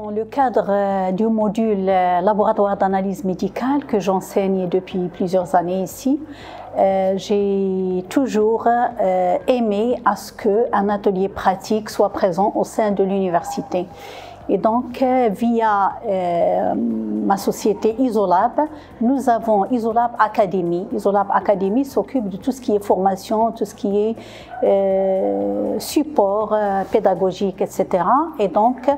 Dans le cadre du module laboratoire d'analyse médicale que j'enseigne depuis plusieurs années ici, j'ai toujours aimé à ce qu'un atelier pratique soit présent au sein de l'université. Et donc, via ma société Isolab, nous avons Isolab Academy. Isolab Academy s'occupe de tout ce qui est formation, tout ce qui est support pédagogique, etc. Et donc,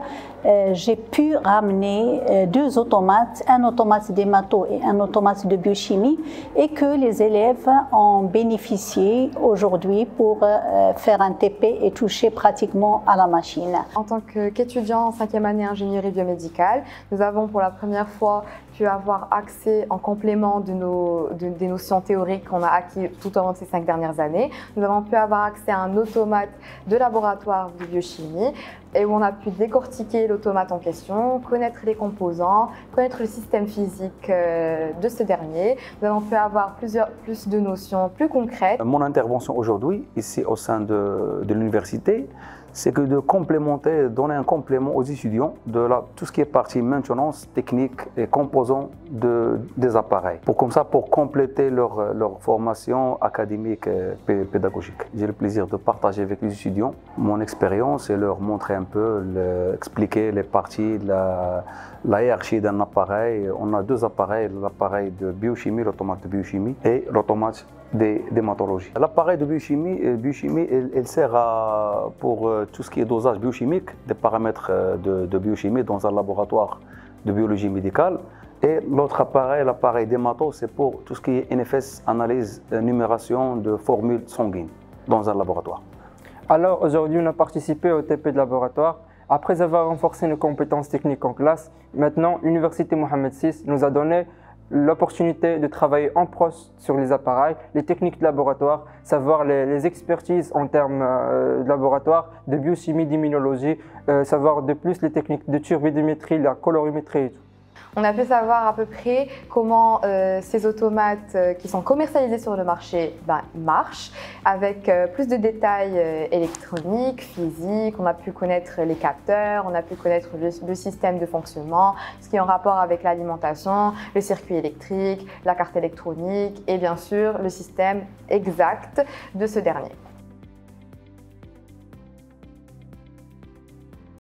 j'ai pu ramener deux automates, un automate d'hémato et un automate de biochimie, et que les élèves ont bénéficié aujourd'hui pour faire un TP et toucher pratiquement à la machine. En tant qu'étudiant en 5e année ingénierie biomédicale, nous avons pour la première fois pu avoir accès en complément des notions théoriques qu'on a acquis tout au long de ces 5 dernières années. Nous avons pu avoir accès à un automate de laboratoire de biochimie et où on a pu décortiquer l'automate en question, connaître les composants, connaître le système physique de ce dernier. Nous avons pu avoir plus de notions plus concrètes. Mon intervention aujourd'hui, ici au sein de l'université, c'est que de complémenter, donner un complément aux étudiants de tout ce qui est partie maintenance, technique et composants des appareils. Pour compléter leur formation académique et pédagogique. J'ai le plaisir de partager avec les étudiants mon expérience et leur montrer un peu, expliquer les parties, la hiérarchie d'un appareil. On a deux appareils, l'appareil de biochimie, l'automate de biochimie et l'automate d'hématologie. L'appareil de biochimie, il sert pour tout ce qui est dosage biochimique, des paramètres de biochimie dans un laboratoire de biologie médicale. Et l'autre appareil, l'appareil d'hémato, c'est pour tout ce qui est NFS, analyse, numération de formules sanguines dans un laboratoire. Alors aujourd'hui, on a participé au TP de laboratoire. Après avoir renforcé nos compétences techniques en classe, maintenant l'Université Mohammed VI nous a donné l'opportunité de travailler en pros sur les appareils, les techniques de laboratoire, savoir les expertises en termes de laboratoire, de biochimie, d'immunologie, savoir de plus les techniques de turbidimétrie, la colorimétrie et tout. On a pu savoir à peu près comment ces automates qui sont commercialisés sur le marché marchent, avec plus de détails électroniques, physiques. On a pu connaître les capteurs, on a pu connaître le système de fonctionnement, ce qui est en rapport avec l'alimentation, le circuit électrique, la carte électronique et bien sûr le système exact de ce dernier.